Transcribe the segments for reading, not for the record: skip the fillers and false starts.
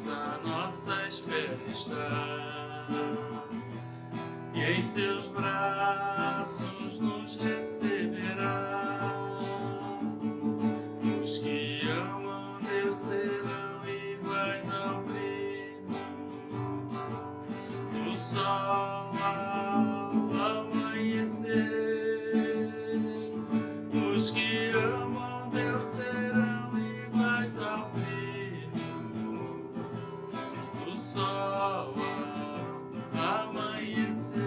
a nossa espera está, e em seus braços nos receberá. Os que amam Deus serão iguais ao brilho do sol ao amanhecer. Os que amam Deus serão iguais ao brilho do sol ao amanhecer.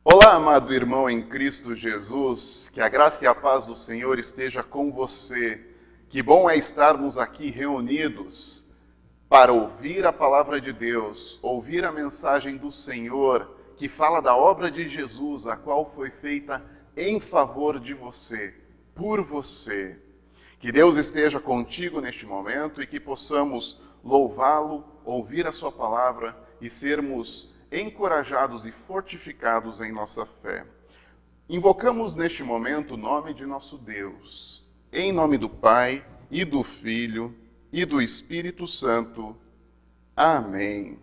Olá, amado irmão em Cristo Jesus, que a graça e a paz do Senhor esteja com você. Que bom é estarmos aqui reunidos para ouvir a palavra de Deus, ouvir a mensagem do Senhor, que fala da obra de Jesus, a qual foi feita em favor de você, por você. Que Deus esteja contigo neste momento e que possamos louvá-lo, ouvir a sua palavra e sermos encorajados e fortificados em nossa fé. Invocamos neste momento o nome de nosso Deus, em nome do Pai, e do Filho, e do Espírito Santo. Amém.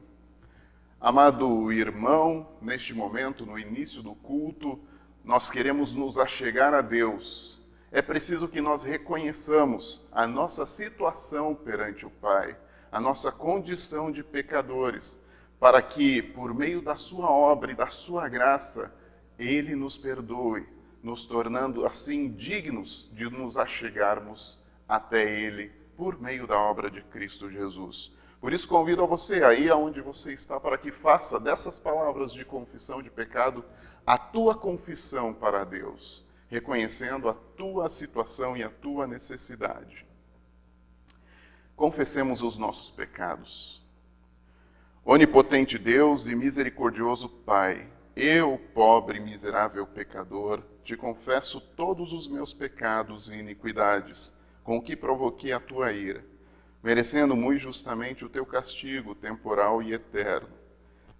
Amado irmão, neste momento, no início do culto, nós queremos nos achegar a Deus. É preciso que nós reconheçamos a nossa situação perante o Pai, a nossa condição de pecadores, para que, por meio da sua obra e da sua graça, Ele nos perdoe, nos tornando assim dignos de nos achegarmos até Ele, por meio da obra de Cristo Jesus. Por isso convido a você, aí aonde você está, para que faça dessas palavras de confissão de pecado a tua confissão para Deus, reconhecendo a tua situação e a tua necessidade. Confessemos os nossos pecados. Onipotente Deus e misericordioso Pai, eu, pobre e miserável pecador, te confesso todos os meus pecados e iniquidades, com que provoquei a tua ira, merecendo muito justamente o teu castigo temporal e eterno.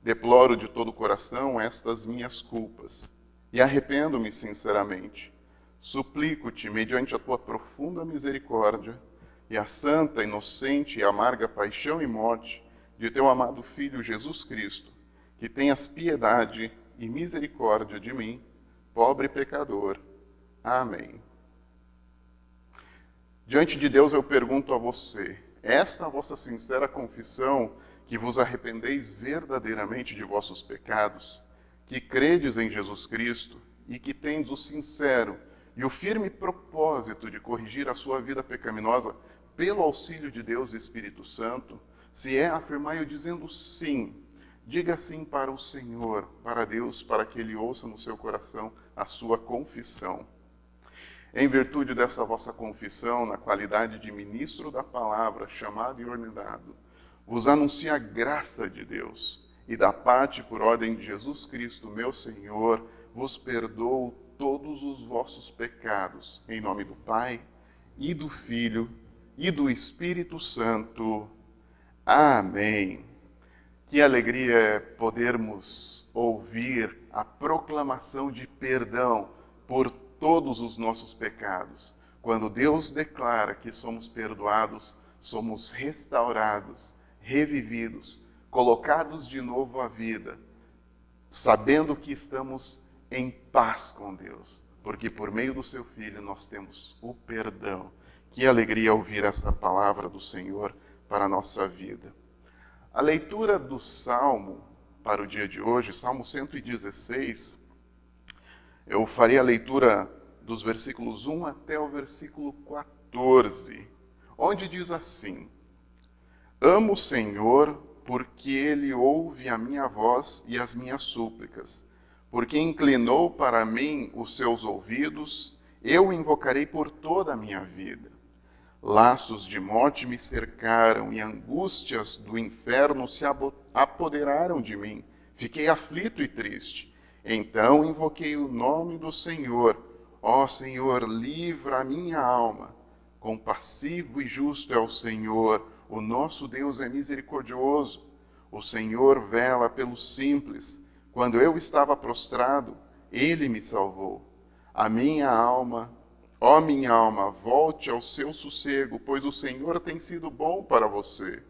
Deploro de todo o coração estas minhas culpas e arrependo-me sinceramente. Suplico-te, mediante a tua profunda misericórdia e a santa, inocente e amarga paixão e morte de teu amado Filho Jesus Cristo, que tenhas piedade e misericórdia de mim, pobre pecador. Amém. Diante de Deus eu pergunto a você, esta vossa sincera confissão, que vos arrependeis verdadeiramente de vossos pecados, que credes em Jesus Cristo e que tendes o sincero e o firme propósito de corrigir a sua vida pecaminosa pelo auxílio de Deus e Espírito Santo, se é, afirmai-o dizendo sim. Diga sim para o Senhor, para Deus, para que Ele ouça no seu coração a sua confissão. Em virtude dessa vossa confissão, na qualidade de ministro da palavra, chamado e ordenado, vos anuncio a graça de Deus, e da parte por ordem de Jesus Cristo, meu Senhor, vos perdoo todos os vossos pecados, em nome do Pai, e do Filho, e do Espírito Santo. Amém. Que alegria é podermos ouvir a proclamação de perdão por todos os nossos pecados. Quando Deus declara que somos perdoados, somos restaurados, revividos, colocados de novo à vida, sabendo que estamos em paz com Deus, porque por meio do seu Filho nós temos o perdão. Que alegria ouvir essa palavra do Senhor para a nossa vida. A leitura do Salmo para o dia de hoje, Salmo 116, eu farei a leitura dos versículos 1 até o versículo 14, onde diz assim: Amo o Senhor porque Ele ouve a minha voz e as minhas súplicas, porque inclinou para mim os seus ouvidos, eu o invocarei por toda a minha vida. Laços de morte me cercaram e angústias do inferno se apoderaram de mim. Fiquei aflito e triste. Então invoquei o nome do Senhor. Ó Senhor, livra a minha alma. Compassivo e justo é o Senhor. O nosso Deus é misericordioso. O Senhor vela pelos simples. Quando eu estava prostrado, ele me salvou. A minha alma, ó minha alma, volte ao seu sossego, pois o Senhor tem sido bom para você.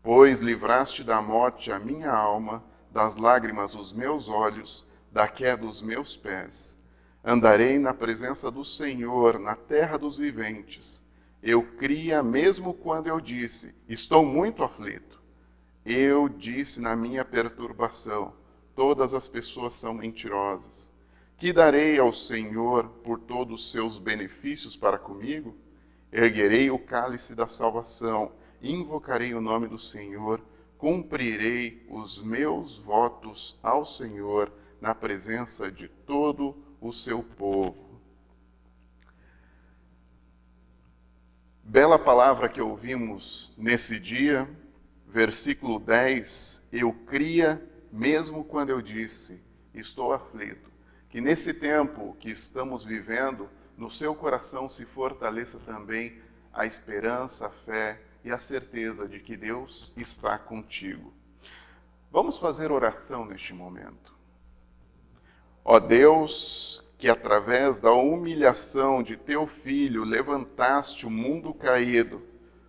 Pois livraste da morte a minha alma, das lágrimas os meus olhos, da queda os meus pés. Andarei na presença do Senhor, na terra dos viventes. Eu cria mesmo quando eu disse, estou muito aflito. Eu disse na minha perturbação, todas as pessoas são mentirosas. Que darei ao Senhor por todos os seus benefícios para comigo? Erguerei o cálice da salvação, invocarei o nome do Senhor, cumprirei os meus votos ao Senhor na presença de todo o seu povo. Bela palavra que ouvimos nesse dia, versículo 10, eu cria mesmo quando eu disse, estou aflito. Que nesse tempo que estamos vivendo, no seu coração se fortaleça também a esperança, a fé e a certeza de que Deus está contigo. Vamos fazer oração neste momento. Ó Deus, que através da humilhação de teu Filho levantaste o mundo caído,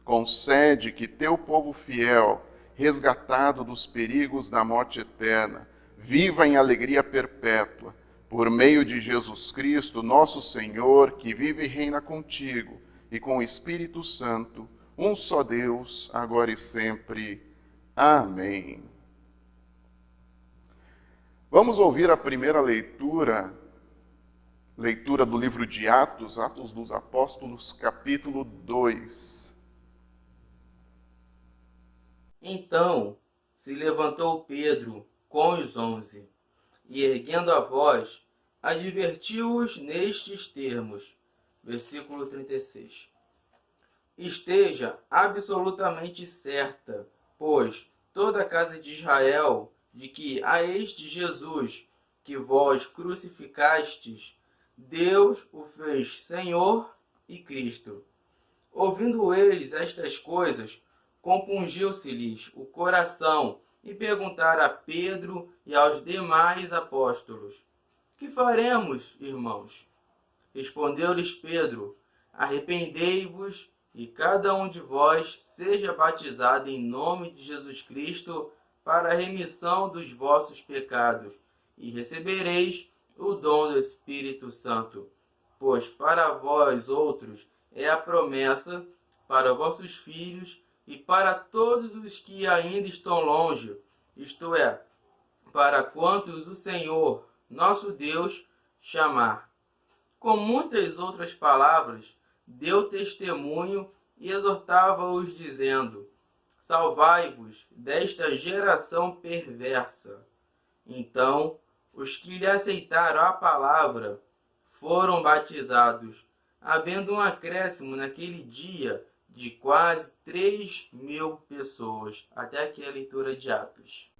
concede que teu povo fiel, resgatado dos perigos da morte eterna, viva em alegria perpétua, por meio de Jesus Cristo, nosso Senhor, que vive e reina contigo e com o Espírito Santo, um só Deus, agora e sempre. Amém. Vamos ouvir a primeira leitura do livro de Atos, Atos dos Apóstolos, capítulo 2. Então se levantou Pedro com os 11, e erguendo a voz, advertiu-os nestes termos. Versículo 36. Esteja absolutamente certa, pois toda a casa de Israel, de que a este Jesus, que vós crucificastes, Deus o fez Senhor e Cristo. Ouvindo eles estas coisas, compungiu-se-lhes o coração e perguntaram a Pedro e aos demais apóstolos: Que faremos, irmãos? Respondeu-lhes Pedro: Arrependei-vos e cada um de vós seja batizado em nome de Jesus Cristo para a remissão dos vossos pecados, e recebereis o dom do Espírito Santo. Pois para vós outros é a promessa, para vossos filhos e para todos os que ainda estão longe, isto é, para quantos o Senhor, nosso Deus, chamar. Com muitas outras palavras, deu testemunho e exortava-os, dizendo: Salvai-vos desta geração perversa. Então, os que lhe aceitaram a palavra foram batizados, havendo um acréscimo naquele dia de quase 3.000 pessoas. Até aqui a leitura de Atos.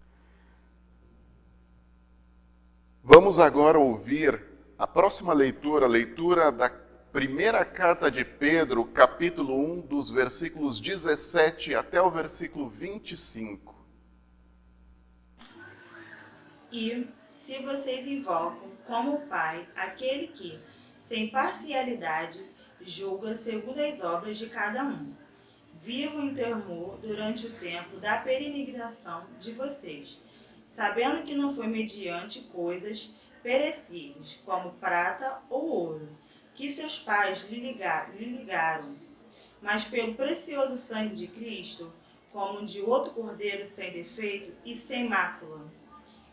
Vamos agora ouvir a próxima leitura, a leitura da primeira carta de Pedro, capítulo 1, dos versículos 17 até o versículo 25. E se vocês invocam como Pai aquele que, sem parcialidade, julga segundo as obras de cada um, vivam em temor durante o tempo da peregrinação de vocês, sabendo que não foi mediante coisas perecíveis, como prata ou ouro, que seus pais lhe ligaram, mas pelo precioso sangue de Cristo, como de outro cordeiro sem defeito e sem mácula.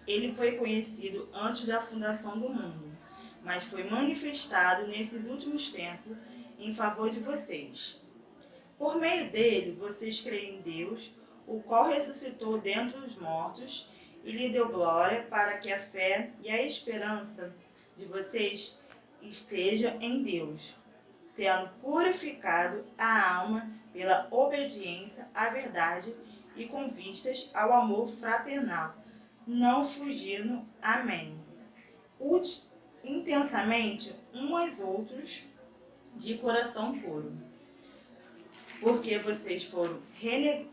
Ele foi conhecido antes da fundação do mundo, mas foi manifestado nesses últimos tempos em favor de vocês. Por meio dele, vocês creem em Deus, o qual ressuscitou dentre os mortos e lhe deu glória, para que a fé e a esperança de vocês esteja em Deus, tendo purificado a alma pela obediência à verdade e com vistas ao amor fraternal, não fugindo. Amém. Intensamente uns aos outros de coração puro, porque vocês foram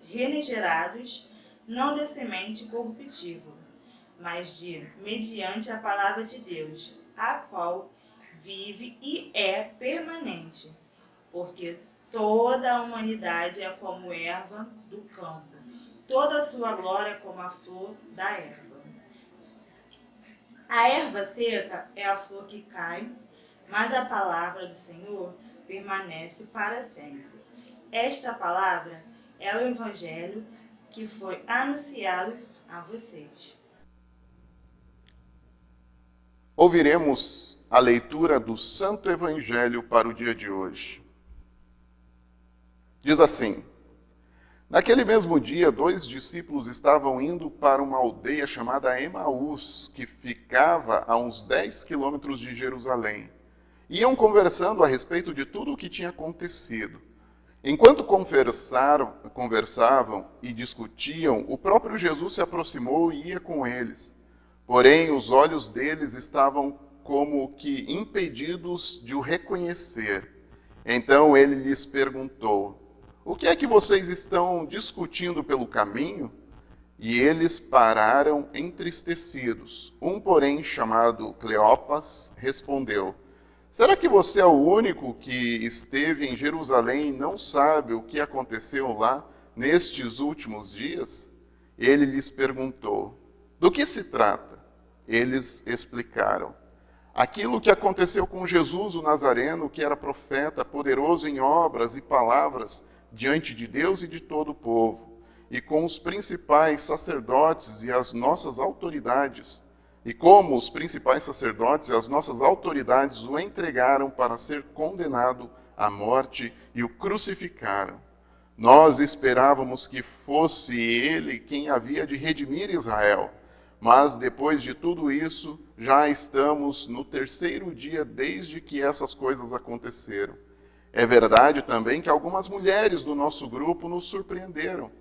regenerados, não de semente corruptível, mas mediante a palavra de Deus, a qual vive e é permanente. Porque toda a humanidade é como erva do campo, toda a sua glória como a flor da erva. A erva seca é a flor que cai, mas a palavra do Senhor permanece para sempre. Esta palavra é o Evangelho que foi anunciado a vocês. Ouviremos a leitura do Santo Evangelho para o dia de hoje. Diz assim: naquele mesmo dia, 2 discípulos estavam indo para uma aldeia chamada Emaús, que ficava a uns 10 quilômetros de Jerusalém. Iam conversando a respeito de tudo o que tinha acontecido. Enquanto conversavam e discutiam, o próprio Jesus se aproximou e ia com eles. Porém, os olhos deles estavam como que impedidos de o reconhecer. Então ele lhes perguntou: o que é que vocês estão discutindo pelo caminho? E eles pararam entristecidos. Um, porém, chamado Cleopas, respondeu: será que você é o único que esteve em Jerusalém e não sabe o que aconteceu lá nestes últimos dias? Ele lhes perguntou: do que se trata? Eles explicaram: aquilo que aconteceu com Jesus, o Nazareno, que era profeta, poderoso em obras e palavras diante de Deus e de todo o povo, e com os principais sacerdotes e as nossas autoridades. E como os principais sacerdotes e as nossas autoridades o entregaram para ser condenado à morte e o crucificaram. Nós esperávamos que fosse ele quem havia de redimir Israel. Mas depois de tudo isso, já estamos no 3º dia desde que essas coisas aconteceram. É verdade também que algumas mulheres do nosso grupo nos surpreenderam,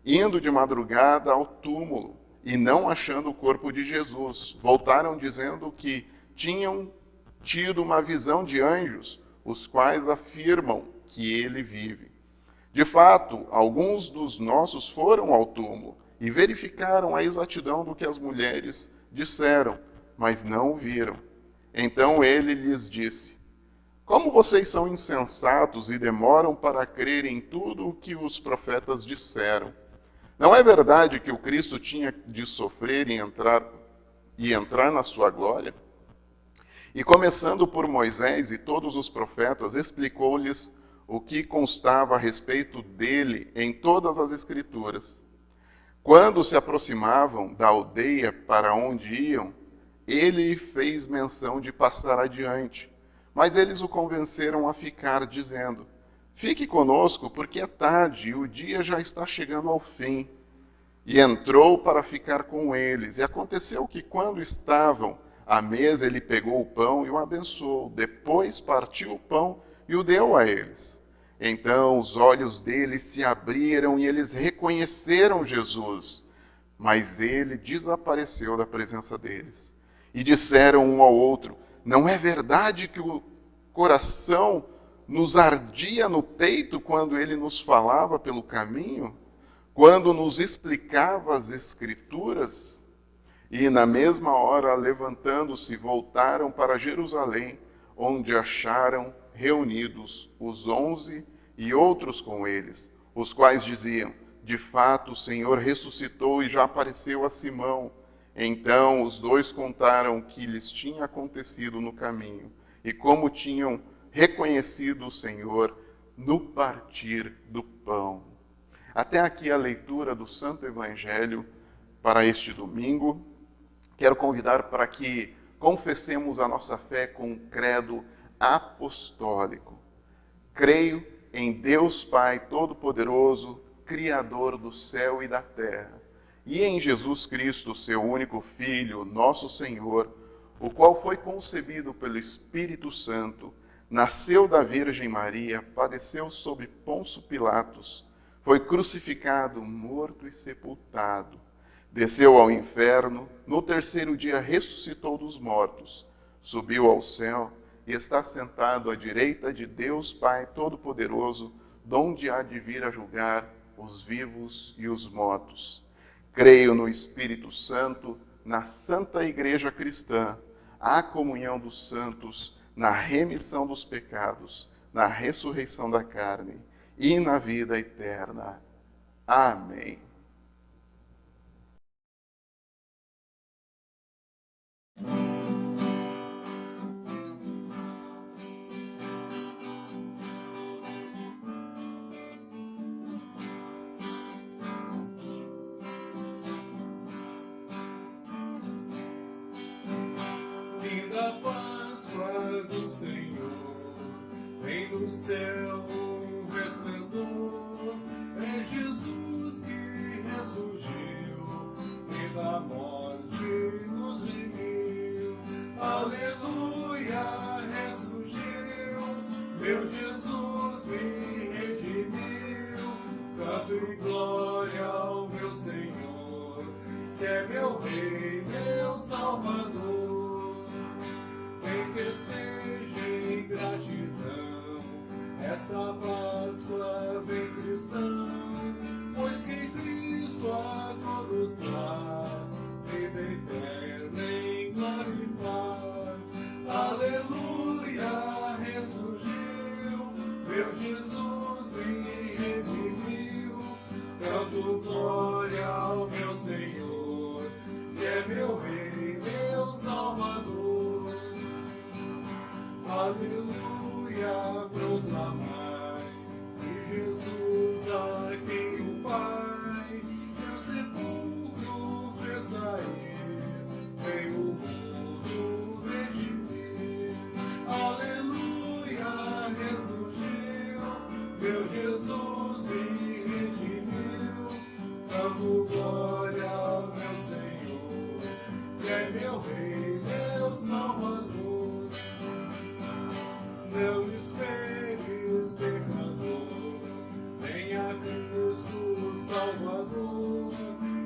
indo de madrugada ao túmulo e não achando o corpo de Jesus. Voltaram dizendo que tinham tido uma visão de anjos, os quais afirmam que ele vive. De fato, alguns dos nossos foram ao túmulo e verificaram a exatidão do que as mulheres disseram, mas não o viram. Então ele lhes disse: como vocês são insensatos e demoram para crer em tudo o que os profetas disseram? Não é verdade que o Cristo tinha de sofrer e entrar na sua glória? E começando por Moisés e todos os profetas, explicou-lhes o que constava a respeito dele em todas as Escrituras. Quando se aproximavam da aldeia para onde iam, ele fez menção de passar adiante. Mas eles o convenceram a ficar, dizendo: fique conosco, porque é tarde e o dia já está chegando ao fim. E entrou para ficar com eles. E aconteceu que, quando estavam à mesa, ele pegou o pão e o abençoou. Depois partiu o pão e o deu a eles. Então os olhos deles se abriram e eles reconheceram Jesus. Mas ele desapareceu da presença deles. E disseram um ao outro: não é verdade que o coração nos ardia no peito quando ele nos falava pelo caminho? Quando nos explicava as Escrituras? E na mesma hora, levantando-se, voltaram para Jerusalém, onde acharam reunidos os 11 e outros com eles, os quais diziam: de fato o Senhor ressuscitou e já apareceu a Simão. Então os dois contaram o que lhes tinha acontecido no caminho e como tinham reconhecido o Senhor no partir do pão. Até aqui a leitura do Santo Evangelho para este domingo. Quero convidar para que confessemos a nossa fé com um credo apostólico. Creio em Deus Pai Todo-Poderoso, Criador do céu e da terra, e em Jesus Cristo, seu único Filho, nosso Senhor, o qual foi concebido pelo Espírito Santo, nasceu da Virgem Maria, padeceu sob Pôncio Pilatos, foi crucificado, morto e sepultado, desceu ao inferno, no 3º dia ressuscitou dos mortos, subiu ao céu e está sentado à direita de Deus Pai Todo-Poderoso, donde há de vir a julgar os vivos e os mortos. Creio no Espírito Santo, na Santa Igreja Cristã, a comunhão dos santos, na remissão dos pecados, na ressurreição da carne e na vida eterna. Amém. Linda Páscoa do Senhor, vem do céu um resplendor, é Jesus que ressurgiu e da morte nos remiu. Aleluia, ressurgiu, meu Jesus me redimiu. Canto em glória ao meu Senhor, que é meu Rei, meu Salvador. Festejem gratidão, esta Páscoa vem cristão, pois que Cristo a todos traz vida eterna em glória e paz. Aleluia, ressurgiu, meu Jesus me redimiu. Canto glória ao meu Senhor, que é meu Rei, meu Salvador. Aleluia, proclamai que Jesus a quem o Pai do sepulcro fez sair, veio o mundo redimir. Aleluia, ressurgiu, meu Jesus me redimiu. Dando glória ao meu Senhor, que é meu Rei, meu Salvador. Não esperes, pecador, venha a Cristo Salvador.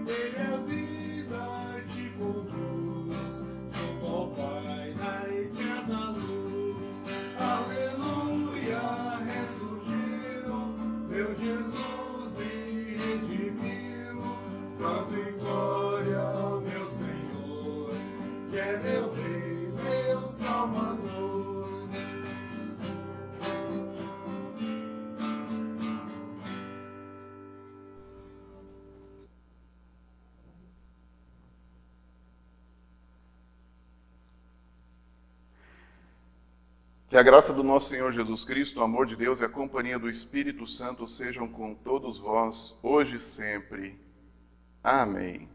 Ele a vida te conduz, junto ao Pai na eterna luz. Aleluia, ressurgiu, meu Jesus me redimiu. Canto em glória ao meu Senhor, que é meu Rei, meu Salvador. Que a graça do nosso Senhor Jesus Cristo, o amor de Deus e a companhia do Espírito Santo sejam com todos vós, hoje e sempre. Amém.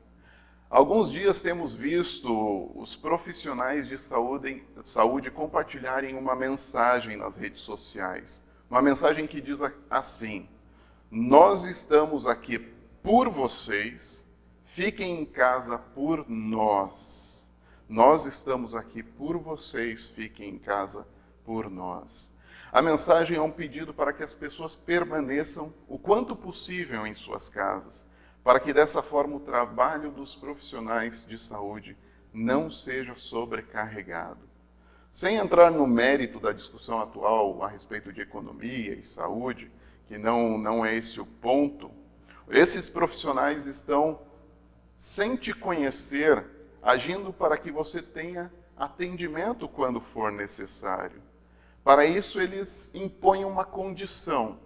Alguns dias temos visto os profissionais de saúde compartilharem uma mensagem nas redes sociais. Uma mensagem que diz assim: nós estamos aqui por vocês, fiquem em casa por nós. Nós estamos aqui por vocês, fiquem em casa por nós. A mensagem é um pedido para que as pessoas permaneçam o quanto possível em suas casas, para que dessa forma o trabalho dos profissionais de saúde não seja sobrecarregado. Sem entrar no mérito da discussão atual a respeito de economia e saúde, que não é esse o ponto, esses profissionais estão, sem te conhecer, agindo para que você tenha atendimento quando for necessário. Para isso, eles impõem uma condição: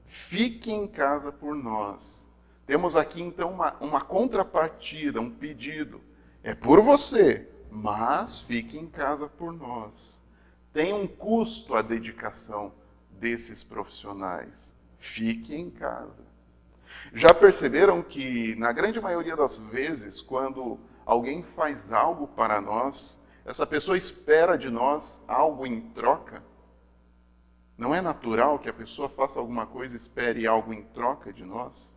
fique em casa por nós. Temos aqui, então, uma contrapartida, um pedido. É por você, mas fique em casa por nós. Tem um custo a dedicação desses profissionais. Fique em casa. Já perceberam que, na grande maioria das vezes, quando alguém faz algo para nós, essa pessoa espera de nós algo em troca? Não é natural que a pessoa faça alguma coisa e espere algo em troca de nós?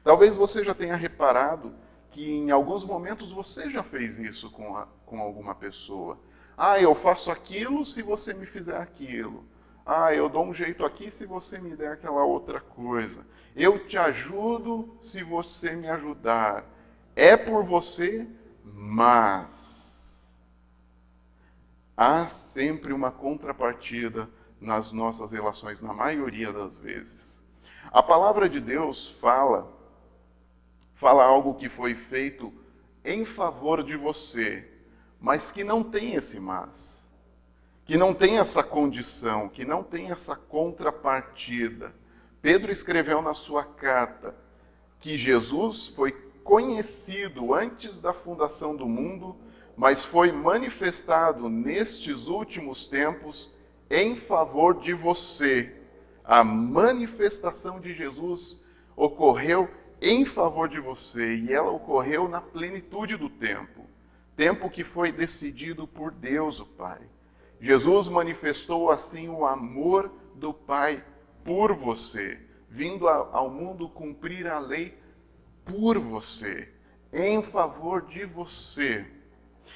Talvez você já tenha reparado que em alguns momentos você já fez isso com alguma pessoa. Eu faço aquilo se você me fizer aquilo. Eu dou um jeito aqui se você me der aquela outra coisa. Eu te ajudo se você me ajudar. É por você, mas há sempre uma contrapartida nas nossas relações, na maioria das vezes. A palavra de Deus fala algo que foi feito em favor de você, mas que não tem esse mas, que não tem essa condição, que não tem essa contrapartida. Pedro escreveu na sua carta que Jesus foi conhecido antes da fundação do mundo, mas foi manifestado nestes últimos tempos em favor de você. A manifestação de Jesus ocorreu em favor de você, e ela ocorreu na plenitude do tempo. Tempo que foi decidido por Deus, o Pai. Jesus manifestou assim o amor do Pai por você, vindo ao mundo cumprir a lei por você, em favor de você.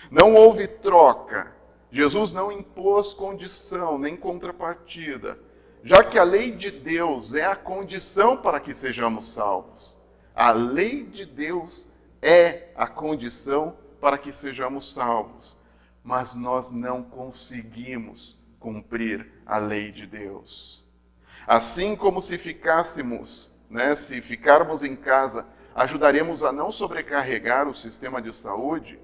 Não houve troca. Jesus não impôs condição nem contrapartida, já que a lei de Deus é a condição para que sejamos salvos. A lei de Deus é a condição para que sejamos salvos. Mas nós não conseguimos cumprir a lei de Deus. Assim como se ficássemos, se ficarmos em casa, ajudaremos a não sobrecarregar o sistema de saúde,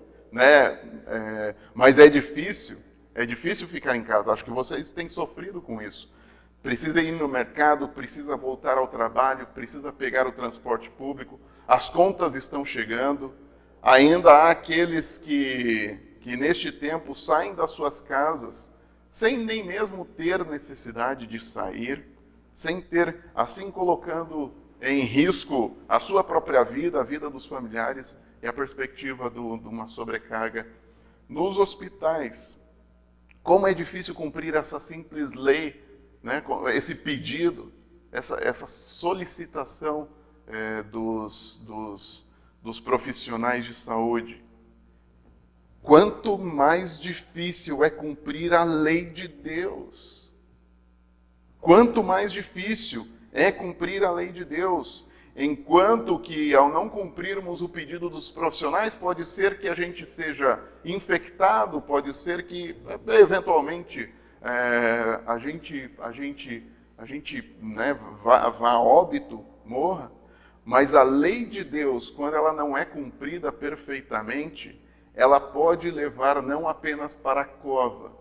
mas é difícil ficar em casa. Acho que vocês têm sofrido com isso. Precisa ir no mercado, precisa voltar ao trabalho, precisa pegar o transporte público, as contas estão chegando. Ainda há aqueles que neste tempo saem das suas casas sem nem mesmo ter necessidade de sair, sem ter, assim colocando em risco a sua própria vida, a vida dos familiares e a perspectiva de uma sobrecarga nos hospitais. Como é difícil cumprir essa simples lei, esse pedido, essa solicitação dos profissionais de saúde. Quanto mais difícil é cumprir a lei de Deus. Quanto mais difícil é cumprir a lei de Deus. Enquanto que, ao não cumprirmos o pedido dos profissionais, pode ser que a gente seja infectado, pode ser que, eventualmente, a gente vá a óbito, morra. Mas a lei de Deus, quando ela não é cumprida perfeitamente, ela pode levar não apenas para a cova,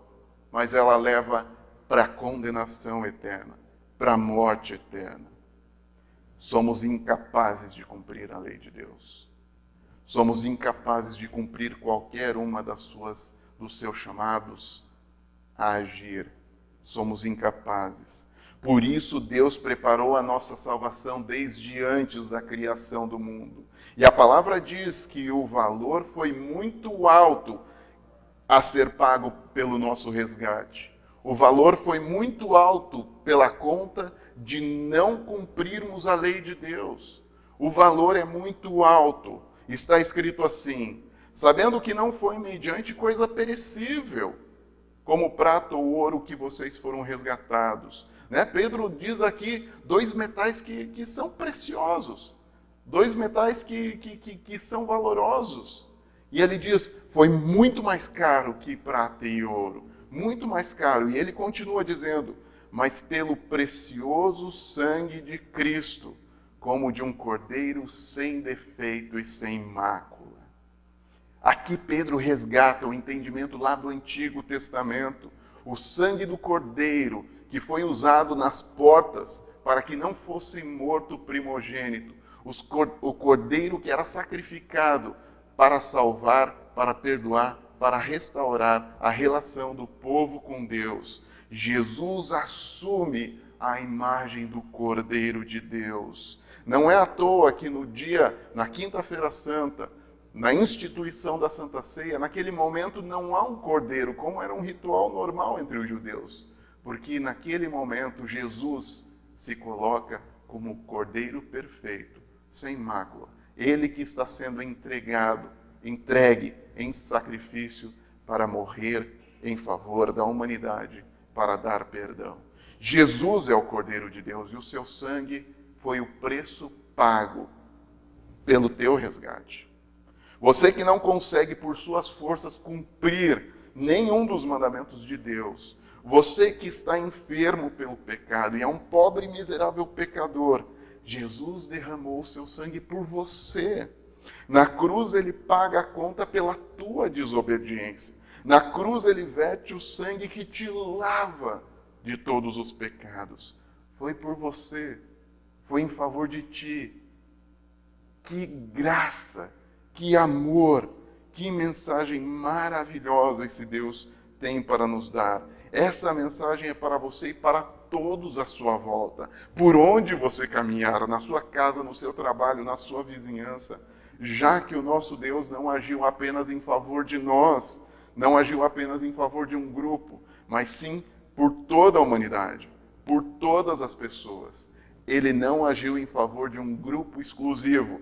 mas ela leva para a condenação eterna, para a morte eterna. Somos incapazes de cumprir a lei de Deus. Somos incapazes de cumprir qualquer uma dos seus chamados a agir. Somos incapazes. Por isso Deus preparou a nossa salvação desde antes da criação do mundo. E a palavra diz que o valor foi muito alto a ser pago pelo nosso resgate. O valor foi muito alto pela conta de não cumprirmos a lei de Deus. O valor é muito alto. Está escrito assim: sabendo que não foi mediante coisa perecível, como prata ou ouro que vocês foram resgatados. Pedro diz aqui 2 metais que são preciosos. 2 metais que são valorosos. E ele diz, foi muito mais caro que prata e ouro. Muito mais caro. E ele continua dizendo, mas pelo precioso sangue de Cristo, como de um cordeiro sem defeito e sem mácula. Aqui Pedro resgata o entendimento lá do Antigo Testamento. O sangue do cordeiro que foi usado nas portas para que não fosse morto o primogênito. O cordeiro que era sacrificado para salvar, para perdoar, para restaurar a relação do povo com Deus. Jesus assume a imagem do Cordeiro de Deus. Não é à toa que na Quinta-feira Santa, na instituição da Santa Ceia, naquele momento não há um cordeiro, como era um ritual normal entre os judeus. Porque naquele momento Jesus se coloca como o Cordeiro perfeito, sem mácula. Ele que está sendo entregue em sacrifício para morrer em favor da humanidade, para dar perdão. Jesus é o Cordeiro de Deus e o seu sangue foi o preço pago pelo teu resgate. Você que não consegue por suas forças cumprir nenhum dos mandamentos de Deus, você que está enfermo pelo pecado e é um pobre e miserável pecador, Jesus derramou o seu sangue por você. Na cruz ele paga a conta pela tua desobediência. Na cruz ele verte o sangue que te lava de todos os pecados. Foi por você, foi em favor de ti. Que graça, que amor, que mensagem maravilhosa esse Deus tem para nos dar. Essa mensagem é para você e para todos à sua volta. Por onde você caminhar, na sua casa, no seu trabalho, na sua vizinhança, já que o nosso Deus não agiu apenas em favor de nós, não agiu apenas em favor de um grupo, mas sim por toda a humanidade, por todas as pessoas. Ele não agiu em favor de um grupo exclusivo.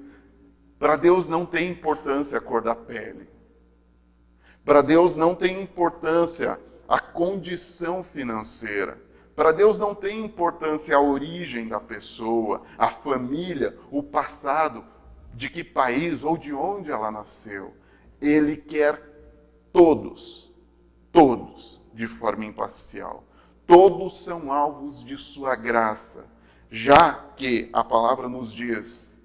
Para Deus não tem importância a cor da pele. Para Deus não tem importância a condição financeira. Para Deus não tem importância a origem da pessoa, a família, o passado, de que país ou de onde ela nasceu. Ele quer todos, de forma imparcial. Todos são alvos de sua graça, já que a palavra nos diz: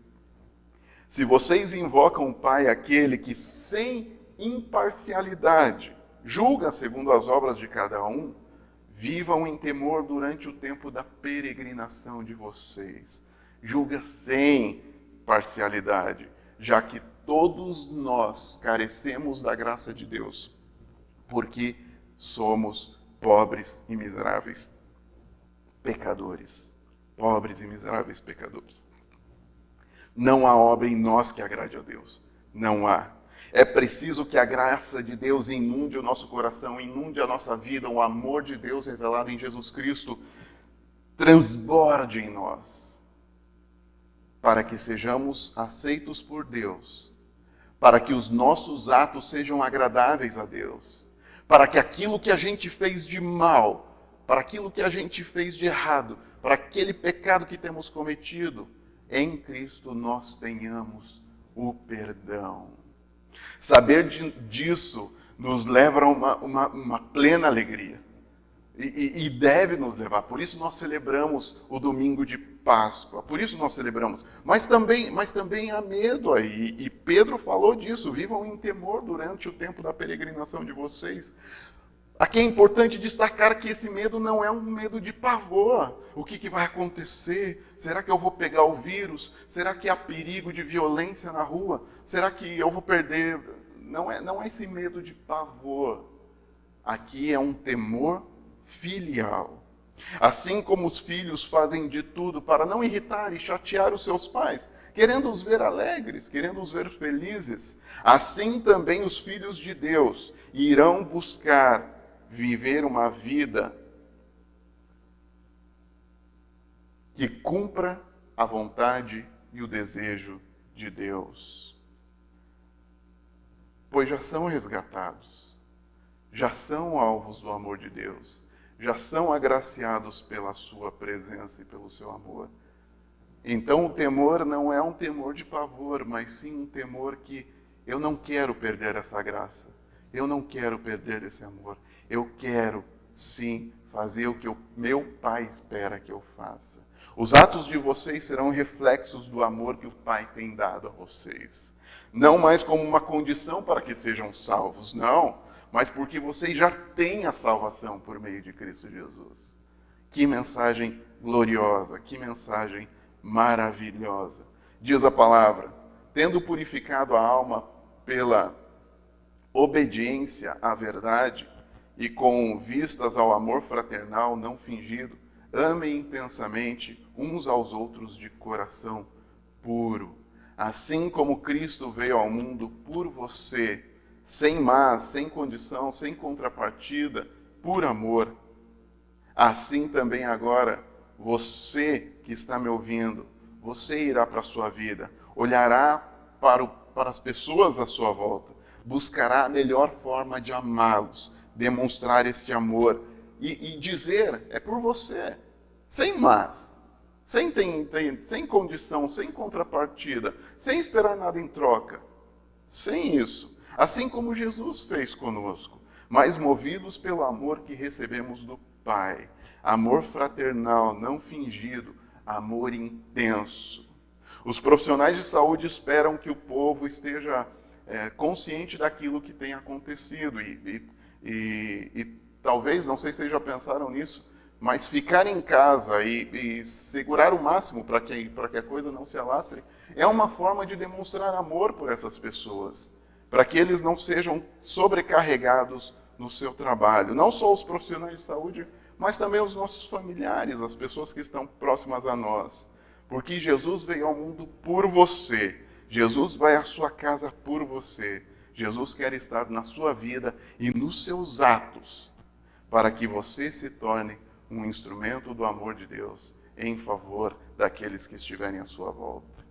se vocês invocam o Pai, aquele que sem imparcialidade julga segundo as obras de cada um, vivam em temor durante o tempo da peregrinação de vocês. Julga sem parcialidade, já que todos nós carecemos da graça de Deus, porque somos pobres e miseráveis pecadores. Pobres e miseráveis pecadores. Não há obra em nós que agrade a Deus. Não há. É preciso que a graça de Deus inunde o nosso coração, inunde a nossa vida, o amor de Deus revelado em Jesus Cristo transborde em nós, para que sejamos aceitos por Deus, para que os nossos atos sejam agradáveis a Deus, para que aquilo que a gente fez de mal, para aquilo que a gente fez de errado, para aquele pecado que temos cometido, em Cristo nós tenhamos o perdão. Saber disso nos leva a uma plena alegria. E deve nos levar. Por isso nós celebramos o domingo de Páscoa. Por isso nós celebramos. Mas também há medo aí. E Pedro falou disso. Vivam em temor durante o tempo da peregrinação de vocês. Aqui é importante destacar que esse medo não é um medo de pavor. O que vai acontecer? Será que eu vou pegar o vírus? Será que há perigo de violência na rua? Será que eu vou perder? Não é esse medo de pavor. Aqui é um temor filial. Assim como os filhos fazem de tudo para não irritar e chatear os seus pais, querendo os ver alegres, querendo os ver felizes, assim também os filhos de Deus irão buscar viver uma vida que cumpra a vontade e o desejo de Deus. Pois já são resgatados, já são alvos do amor de Deus, já são agraciados pela sua presença e pelo seu amor. Então o temor não é um temor de pavor, mas sim um temor que eu não quero perder essa graça, eu não quero perder esse amor, eu quero sim fazer o que o meu Pai espera que eu faça. Os atos de vocês serão reflexos do amor que o Pai tem dado a vocês. Não mais como uma condição para que sejam salvos, não, mas porque vocês já têm a salvação por meio de Cristo Jesus. Que mensagem gloriosa, que mensagem maravilhosa. Diz a palavra: tendo purificado a alma pela obediência à verdade e com vistas ao amor fraternal não fingido, amem intensamente uns aos outros de coração puro. Assim como Cristo veio ao mundo por você, sem mas, sem condição, sem contrapartida, por amor, assim também agora você que está me ouvindo, você irá para a sua vida, olhará para as pessoas à sua volta, buscará a melhor forma de amá-los, demonstrar este amor e dizer: é por você, sem mas, sem condição, sem contrapartida, sem esperar nada em troca, sem isso. Assim como Jesus fez conosco, mas movidos pelo amor que recebemos do Pai. Amor fraternal, não fingido, amor intenso. Os profissionais de saúde esperam que o povo esteja consciente daquilo que tem acontecido e talvez, não sei se vocês já pensaram nisso, mas ficar em casa e segurar o máximo para que a coisa não se alastre é uma forma de demonstrar amor por essas pessoas, para que eles não sejam sobrecarregados no seu trabalho. Não só os profissionais de saúde, mas também os nossos familiares, as pessoas que estão próximas a nós. Porque Jesus veio ao mundo por você. Jesus vai à sua casa por você. Jesus quer estar na sua vida e nos seus atos, para que você se torne um instrumento do amor de Deus em favor daqueles que estiverem à sua volta.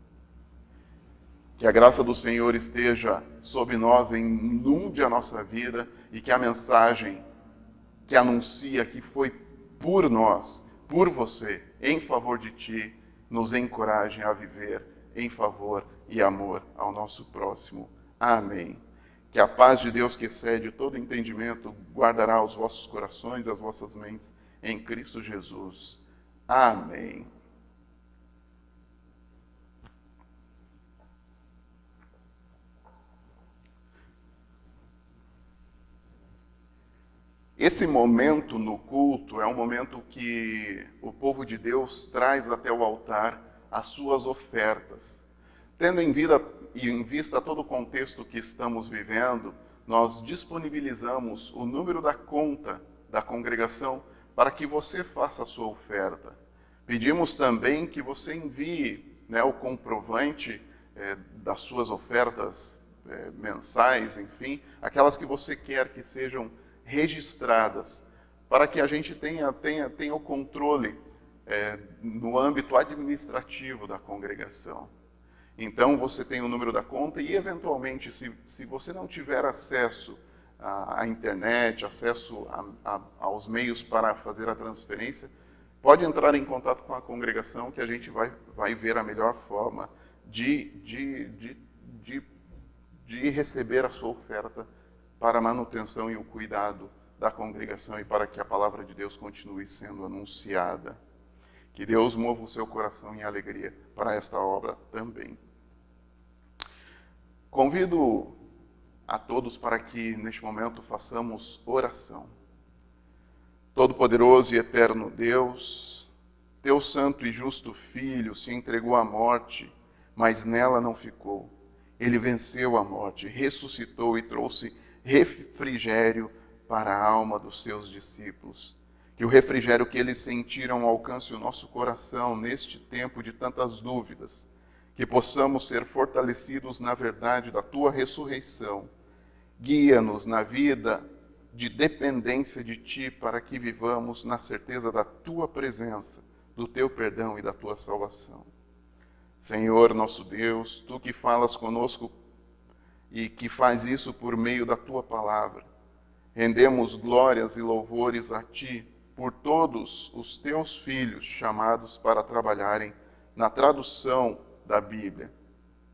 Que a graça do Senhor esteja sobre nós, inunde a nossa vida e que a mensagem que anuncia que foi por nós, por você, em favor de ti, nos encoraje a viver em favor e amor ao nosso próximo. Amém. Que a paz de Deus, que excede todo entendimento, guardará os vossos corações e as vossas mentes em Cristo Jesus. Amém. Esse momento no culto é um momento que o povo de Deus traz até o altar as suas ofertas. Tendo em vista todo o contexto que estamos vivendo, nós disponibilizamos o número da conta da congregação para que você faça a sua oferta. Pedimos também que você envie o comprovante das suas ofertas mensais, enfim, aquelas que você quer que sejam registradas, para que a gente tenha o controle no âmbito administrativo da congregação. Então você tem o número da conta e, eventualmente, se você não tiver acesso à internet, acesso aos meios para fazer a transferência, pode entrar em contato com a congregação que a gente vai ver a melhor forma de receber a sua oferta para a manutenção e o cuidado da congregação e para que a palavra de Deus continue sendo anunciada. Que Deus mova o seu coração em alegria para esta obra também. Convido a todos para que neste momento façamos oração. Todo-poderoso e eterno Deus, teu santo e justo Filho se entregou à morte, mas nela não ficou. Ele venceu a morte, ressuscitou e trouxe refrigério para a alma dos seus discípulos. Que o refrigério que eles sentiram alcance o nosso coração neste tempo de tantas dúvidas. Que possamos ser fortalecidos na verdade da tua ressurreição. Guia-nos na vida de dependência de ti, para que vivamos na certeza da tua presença, do teu perdão e da tua salvação. Senhor nosso Deus, tu que falas conosco e que faz isso por meio da tua palavra, rendemos glórias e louvores a ti por todos os teus filhos chamados para trabalharem na tradução da Bíblia,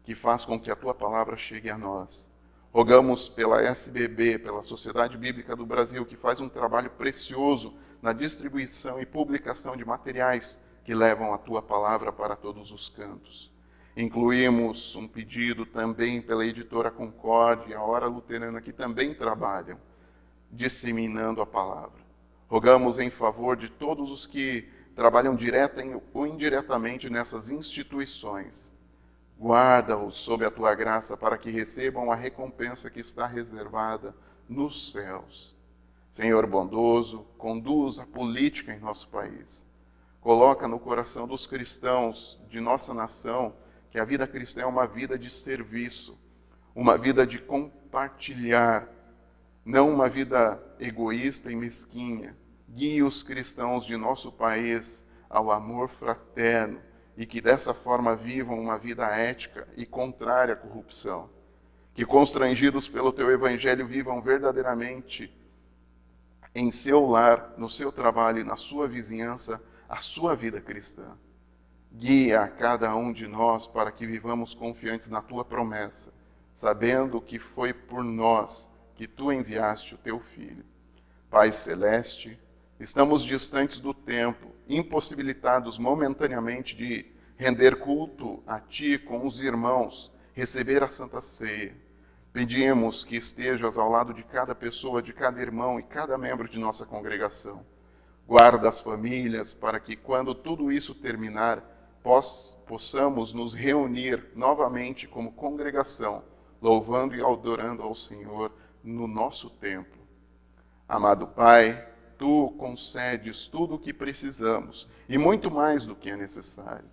que faz com que a tua palavra chegue a nós. Rogamos pela SBB, pela Sociedade Bíblica do Brasil, que faz um trabalho precioso na distribuição e publicação de materiais que levam a tua palavra para todos os cantos. Incluímos um pedido também pela editora Concorde e a Hora Luterana, que também trabalham disseminando a palavra. Rogamos em favor de todos os que trabalham direta ou indiretamente nessas instituições. Guarda-os sob a tua graça para que recebam a recompensa que está reservada nos céus. Senhor bondoso, conduz a política em nosso país. Coloca no coração dos cristãos de nossa nação que a vida cristã é uma vida de serviço, uma vida de compartilhar, não uma vida egoísta e mesquinha. Guie os cristãos de nosso país ao amor fraterno e que dessa forma vivam uma vida ética e contrária à corrupção. Que constrangidos pelo teu evangelho vivam verdadeiramente em seu lar, no seu trabalho e na sua vizinhança a sua vida cristã. Guia a cada um de nós para que vivamos confiantes na tua promessa, sabendo que foi por nós que tu enviaste o teu Filho. Pai Celeste, estamos distantes do tempo, impossibilitados momentaneamente de render culto a Ti com os irmãos, receber a Santa Ceia. Pedimos que estejas ao lado de cada pessoa, de cada irmão e cada membro de nossa congregação. Guarda as famílias para que, quando tudo isso terminar, possamos nos reunir novamente como congregação, louvando e adorando ao Senhor no nosso templo. Amado Pai, Tu concedes tudo o que precisamos e muito mais do que é necessário.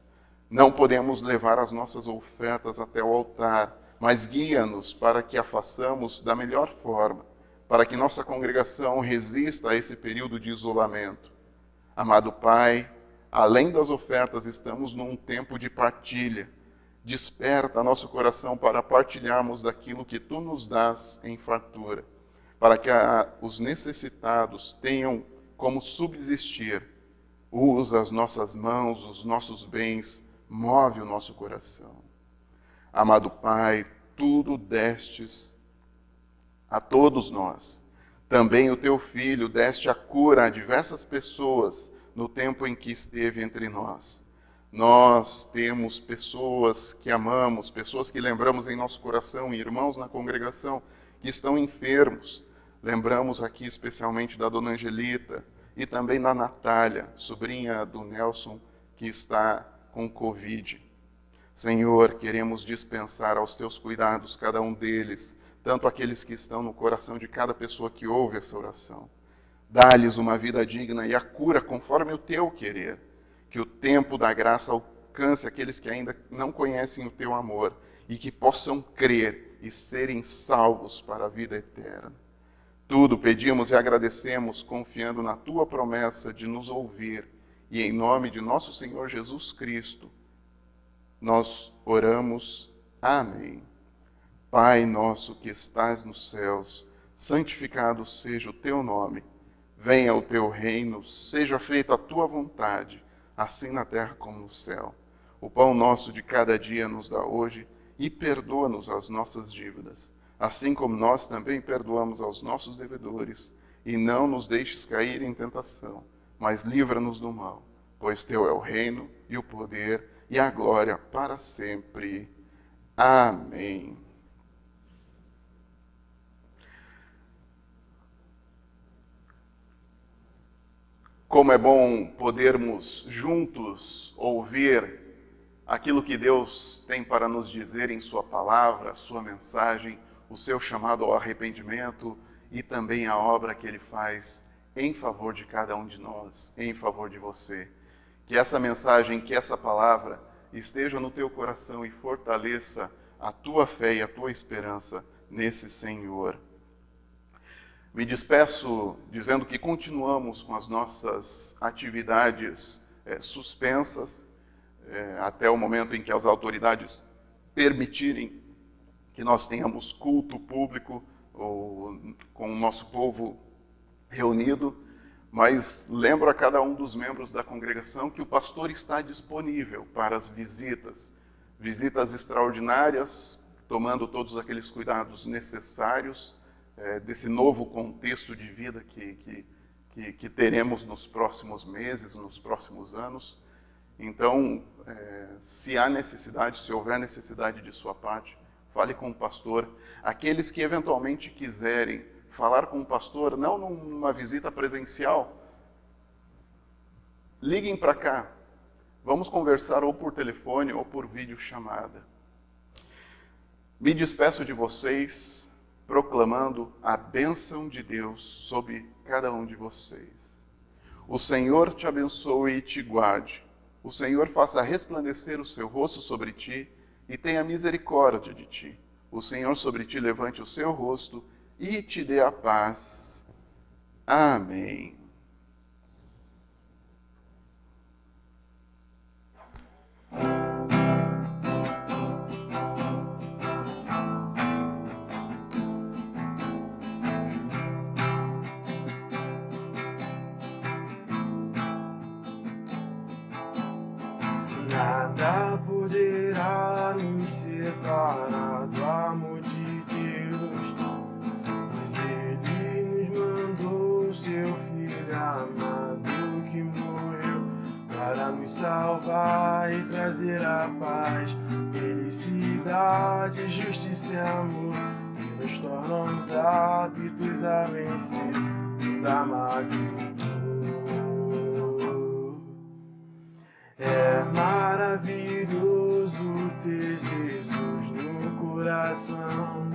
Não podemos levar as nossas ofertas até o altar, mas guia-nos para que a façamos da melhor forma, para que nossa congregação resista a esse período de isolamento. Amado Pai, além das ofertas, estamos num tempo de partilha. Desperta nosso coração para partilharmos daquilo que Tu nos dás em fartura, para que os necessitados tenham como subsistir. Usa as nossas mãos, os nossos bens, move o nosso coração. Amado Pai, tudo destes a todos nós. Também o Teu Filho deste a cura a diversas pessoas no tempo em que esteve entre nós. Nós temos pessoas que amamos, pessoas que lembramos em nosso coração, irmãos na congregação que estão enfermos. Lembramos aqui especialmente da Dona Angelita e também da Natália, sobrinha do Nelson, que está com Covid. Senhor, queremos dispensar aos Teus cuidados cada um deles, tanto aqueles que estão no coração de cada pessoa que ouve essa oração. Dá-lhes uma vida digna e a cura conforme o Teu querer. Que o tempo da graça alcance aqueles que ainda não conhecem o Teu amor e que possam crer e serem salvos para a vida eterna. Tudo pedimos e agradecemos confiando na Tua promessa de nos ouvir e em nome de nosso Senhor Jesus Cristo, nós oramos. Amém. Pai nosso que estás nos céus, santificado seja o Teu nome. Venha o Teu reino, seja feita a Tua vontade, assim na terra como no céu. O pão nosso de cada dia nos dá hoje e perdoa-nos as nossas dívidas, assim como nós também perdoamos aos nossos devedores. E não nos deixes cair em tentação, mas livra-nos do mal, pois Teu é o reino e o poder e a glória para sempre. Amém. Como é bom podermos juntos ouvir aquilo que Deus tem para nos dizer em Sua palavra, a Sua mensagem, o Seu chamado ao arrependimento e também a obra que Ele faz em favor de cada um de nós, em favor de você. Que essa mensagem, que essa palavra esteja no teu coração e fortaleça a tua fé e a tua esperança nesse Senhor. Me despeço dizendo que continuamos com as nossas atividades suspensas até o momento em que as autoridades permitirem que nós tenhamos culto público com o nosso povo reunido. Mas lembro a cada um dos membros da congregação que o pastor está disponível para as visitas extraordinárias, tomando todos aqueles cuidados necessários desse novo contexto de vida que teremos nos próximos meses, nos próximos anos. Então, se há necessidade, se houver necessidade de sua parte, fale com o pastor. Aqueles que eventualmente quiserem falar com o pastor, não numa visita presencial, liguem para cá. Vamos conversar ou por telefone ou por videochamada. Me despeço de vocês, proclamando a bênção de Deus sobre cada um de vocês. O Senhor te abençoe e te guarde. O Senhor faça resplandecer o seu rosto sobre ti e tenha misericórdia de ti. O Senhor sobre ti levante o seu rosto e te dê a paz. Amém. Nada poderá nos separar do amor de Deus, pois Ele nos mandou seu Filho amado que morreu para nos nos salvar e trazer a paz, felicidade, justiça e amor, que nos tornam os aptos a vencer toda magnitude. É maravilhoso ter Jesus no coração,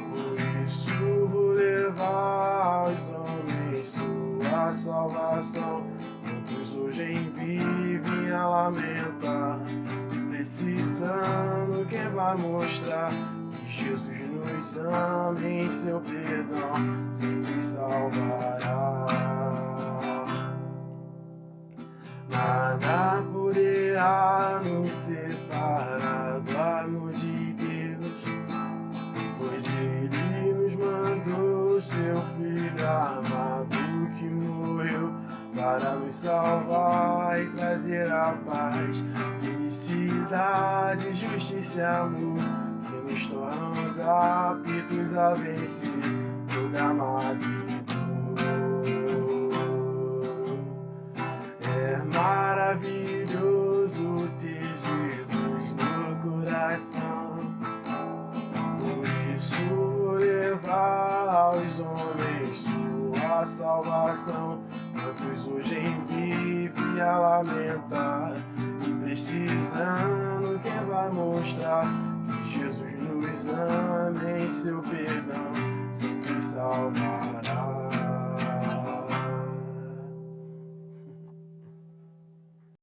por isso vou levar aos homens sua salvação. Muitos hoje vivem a lamentar, precisando quem vai mostrar que Jesus nos ama e em seu perdão sempre salvará. Nada poderá nos separar do amor de Deus, pois Ele nos mandou seu Filho amado que morreu para nos salvar e trazer a paz, felicidade, justiça e amor, que nos tornam os aptos a vencer toda magnitude. É maravilhoso ter Jesus no coração, por isso vou levar aos homens sua salvação. Quantos hoje vivem a lamentar e precisando quem vai mostrar que Jesus nos ama